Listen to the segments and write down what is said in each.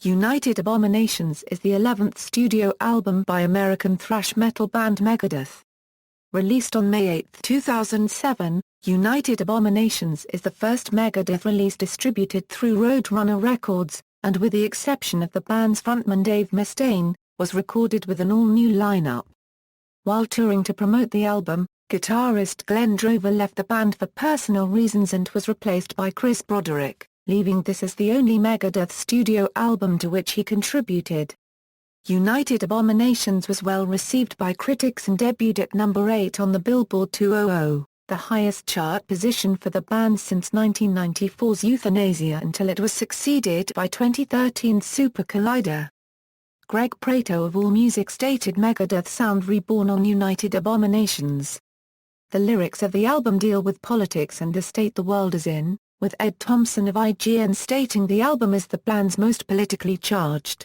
United Abominations is the 11th studio album by American thrash metal band Megadeth. Released on May 8, 2007, United Abominations is the first Megadeth release distributed through Roadrunner Records, and with the exception of the band's frontman Dave Mustaine, was recorded with an all-new lineup. While touring to promote the album, guitarist Glen Drover left the band for personal reasons and was replaced by Chris Broderick, leaving this as the only Megadeth studio album to which he contributed. United Abominations was well received by critics and debuted at number 8 on the Billboard 200, the highest chart position for the band since 1994's Youthanasia, until it was succeeded by 2013's Super Collider. Greg Prato of AllMusic stated Megadeth sound reborn on United Abominations. The lyrics of the album deal with politics and the state the world is in, with Ed Thompson of IGN stating the album is the band's most politically charged.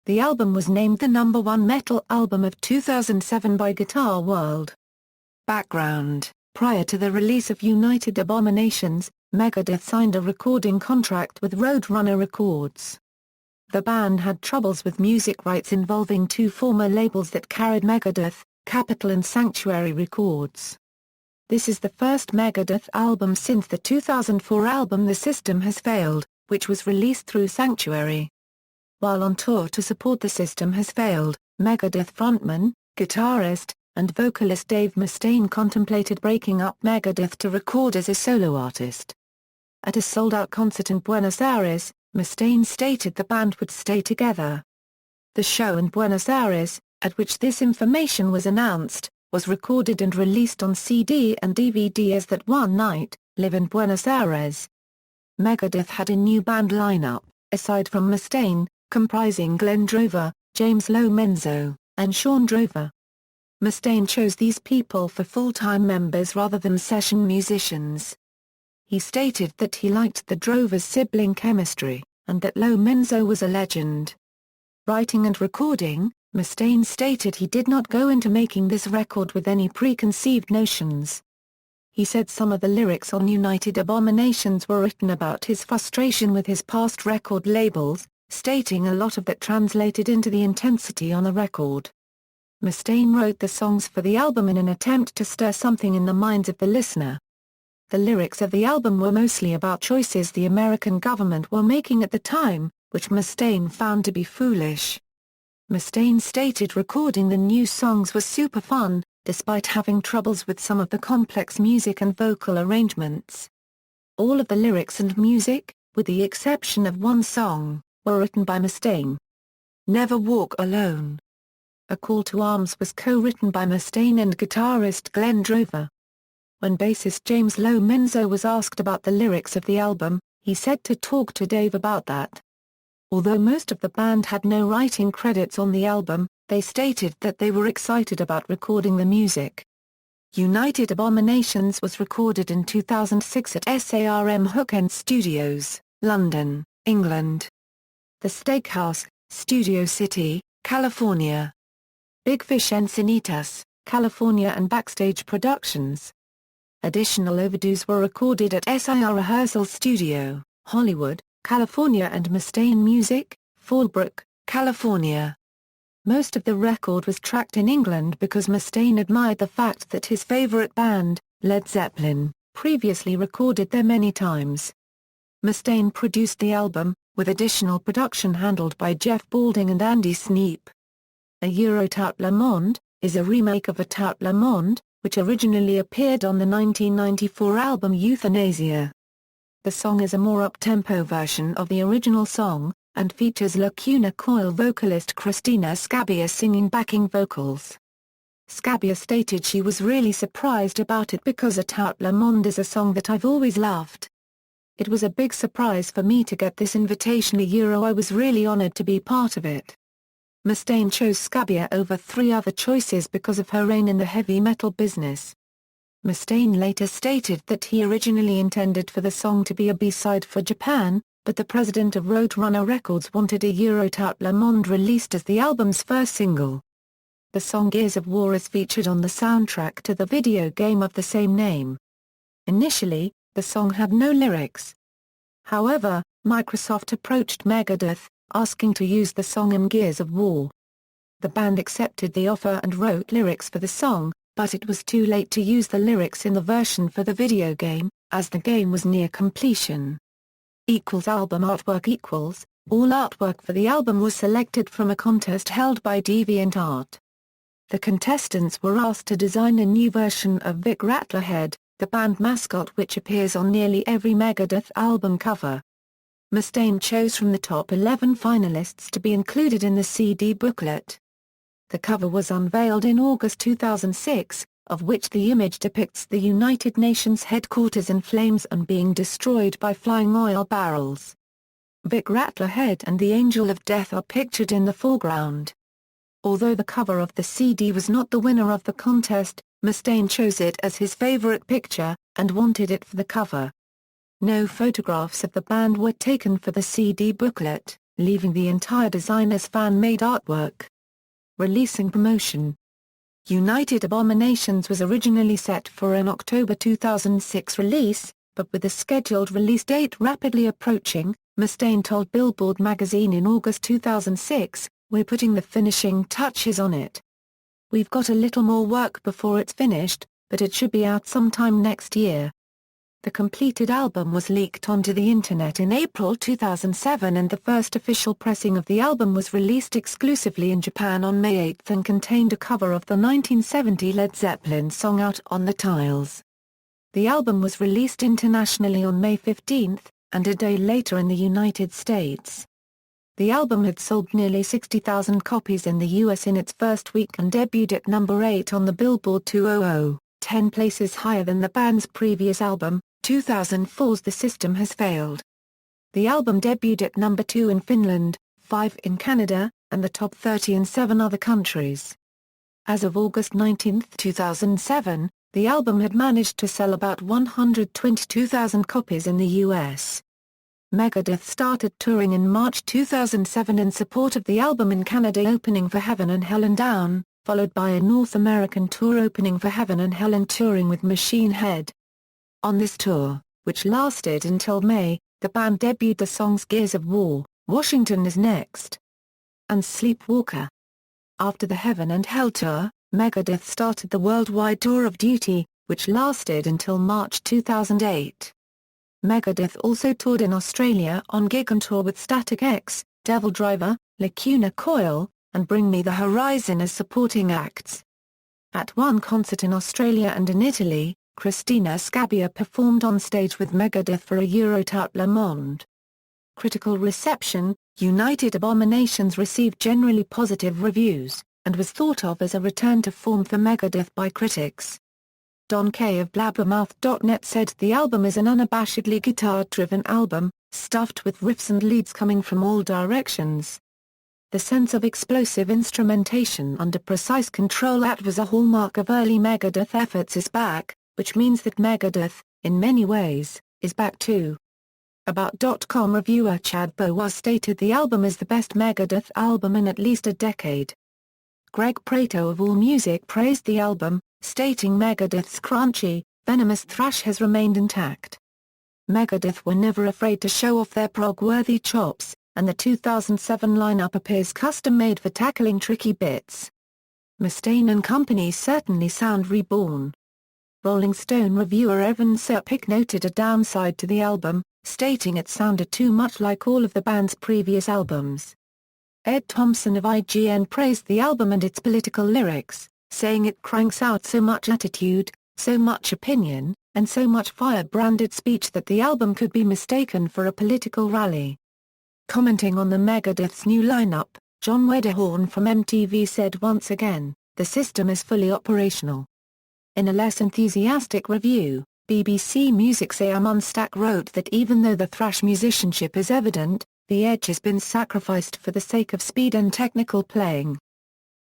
The album was named the #1 metal album of 2007 by Guitar World. Background: prior to the release of United Abominations, Megadeth signed a recording contract with Roadrunner Records. The band had troubles with music rights involving two former labels that carried Megadeth, Capitol and Sanctuary Records. This is the first Megadeth album since the 2004 album The System Has Failed, which was released through Sanctuary. While on tour to support The System Has Failed, Megadeth frontman, guitarist, and vocalist Dave Mustaine contemplated breaking up Megadeth to record as a solo artist. At a sold-out concert in Buenos Aires, Mustaine stated the band would stay together. The show in Buenos Aires, at which this information was announced, was recorded and released on CD and DVD as That One Night, Live in Buenos Aires. Megadeth had a new band lineup, aside from Mustaine, comprising Glen Drover, James Lo Menzo, and Shawn Drover. Mustaine chose these people for full-time members rather than session musicians. He stated that he liked the Drovers' sibling chemistry, and that Lo Menzo was a legend. Writing and recording, Mustaine stated he did not go into making this record with any preconceived notions. He said some of the lyrics on United Abominations were written about his frustration with his past record labels, stating a lot of that translated into the intensity on the record. Mustaine wrote the songs for the album in an attempt to stir something in the minds of the listener. The lyrics of the album were mostly about choices the American government were making at the time, which Mustaine found to be foolish. Mustaine stated recording the new songs was super fun, despite having troubles with some of the complex music and vocal arrangements. All of the lyrics and music, with the exception of one song, were written by Mustaine. Never Walk Alone. A Call to Arms was co-written by Mustaine and guitarist Glen Drover. When bassist James Lo Menzo was asked about the lyrics of the album, he said to talk to Dave about that. Although most of the band had no writing credits on the album, they stated that they were excited about recording the music. United Abominations was recorded in 2006 at SARM Hookend Studios, London, England. The Steakhouse, Studio City, California. Big Fish Encinitas, California and Backstage Productions. Additional overdues were recorded at SIR Rehearsal Studio, Hollywood, California and Mustaine Music, Fallbrook, California. Most of the record was tracked in England because Mustaine admired the fact that his favorite band, Led Zeppelin, previously recorded there many times. Mustaine produced the album, with additional production handled by Jeff Balding and Andy Sneap. A Tout Le Monde is a remake of A Tout Le Monde, which originally appeared on the 1994 album Youthanasia. The song is a more up-tempo version of the original song, and features Lacuna Coil vocalist Christina Scabbia singing backing vocals. Scabbia stated she was really surprised about it because A Tout Le Monde is a song that I've always loved. It was a big surprise for me to get this invitation. I was really honored to be part of it. Mustaine chose Scabbia over 3 other choices because of her reign in the heavy metal business. Mustaine later stated that he originally intended for the song to be a B-side for Japan, but the president of Roadrunner Records wanted a Tout Le Monde released as the album's first single. The song Gears of War is featured on the soundtrack to the video game of the same name. Initially, the song had no lyrics. However, Microsoft approached Megadeth, asking to use the song in Gears of War. The band accepted the offer and wrote lyrics for the song, but it was too late to use the lyrics in the version for the video game, as the game was near completion. Album artwork. All artwork for the album was selected from a contest held by DeviantArt. The contestants were asked to design a new version of Vic Rattlerhead, the band mascot which appears on nearly every Megadeth album cover. Mustaine chose from the top 11 finalists to be included in the CD booklet. The cover was unveiled in August 2006, of which the image depicts the United Nations headquarters in flames and being destroyed by flying oil barrels. Vic Rattlerhead and the Angel of Death are pictured in the foreground. Although the cover of the CD was not the winner of the contest, Mustaine chose it as his favorite picture, and wanted it for the cover. No photographs of the band were taken for the CD booklet, leaving the entire design as fan-made artwork. Releasing promotion. United Abominations was originally set for an October 2006 release, but with the scheduled release date rapidly approaching, Mustaine told Billboard magazine in August 2006, "We're putting the finishing touches on it. We've got a little more work before it's finished, but it should be out sometime next year." The completed album was leaked onto the internet in April 2007 and the first official pressing of the album was released exclusively in Japan on May 8 and contained a cover of the 1970 Led Zeppelin song Out on the Tiles. The album was released internationally on May 15, and a day later in the United States. The album had sold nearly 60,000 copies in the US in its first week and debuted at number 8 on the Billboard 200, 10 places higher than the band's previous album, 2004's The System Has Failed. The album debuted at number 2 in Finland, 5 in Canada, and the top 30 in 7 other countries. As of August 19, 2007, the album had managed to sell about 122,000 copies in the US. Megadeth started touring in March 2007 in support of the album in Canada, opening for Heaven and Hell and Down, followed by a North American tour opening for Heaven and Hell and touring with Machine Head. On this tour, which lasted until May, the band debuted the songs Gears of War, Washington Is Next, and Sleepwalker. After the Heaven and Hell tour, Megadeth started the worldwide Tour of Duty, which lasted until March 2008. Megadeth also toured in Australia on Gig and Tour with Static X, Devil Driver, Lacuna Coil, and Bring Me the Horizon as supporting acts. At one concert in Australia and in Italy, Christina Scabbia performed on stage with Megadeth for a Eurotour Le Monde. Critical reception. United Abominations received generally positive reviews, and was thought of as a return to form for Megadeth by critics. Don Kay of Blabbermouth.net said the album is an unabashedly guitar-driven album, stuffed with riffs and leads coming from all directions. The sense of explosive instrumentation under precise control that was a hallmark of early Megadeth efforts is back, which means that Megadeth, in many ways, is back too. About.com reviewer Chad Boas stated the album is the best Megadeth album in at least a decade. Greg Prato of AllMusic praised the album, stating Megadeth's crunchy, venomous thrash has remained intact. Megadeth were never afraid to show off their prog-worthy chops, and the 2007 lineup appears custom-made for tackling tricky bits. Mustaine and Company certainly sound reborn. Rolling Stone reviewer Evan Serpic noted a downside to the album, stating it sounded too much like all of the band's previous albums. Ed Thompson of IGN praised the album and its political lyrics, saying it cranks out so much attitude, so much opinion, and so much fire-branded speech that the album could be mistaken for a political rally. Commenting on the Megadeth's new lineup, John Wedderhorn from MTV said once again, the system is fully operational. In a less enthusiastic review, BBC Music's A.M. Unstack wrote that even though the thrash musicianship is evident, the edge has been sacrificed for the sake of speed and technical playing.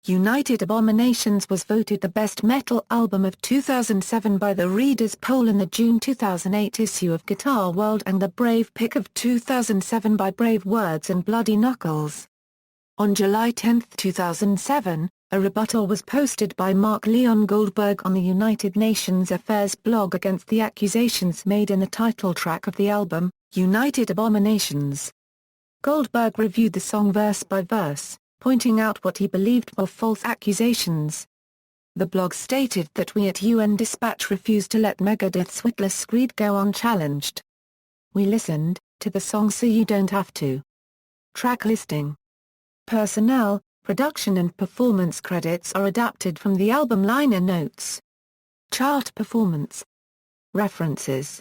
United Abominations was voted the best metal album of 2007 by the Reader's Poll in the June 2008 issue of Guitar World and the Brave Pick of 2007 by Brave Words and Bloody Knuckles. On July 10, 2007, a rebuttal was posted by Mark Leon Goldberg on the United Nations Affairs blog against the accusations made in the title track of the album, United Abominations. Goldberg reviewed the song verse by verse, pointing out what he believed were false accusations. The blog stated that we at UN Dispatch refused to let Megadeth's Witless Screed go unchallenged. We listened to the song so you don't have to. Track listing. Personnel, production and performance credits are adapted from the album liner notes. Chart performance. References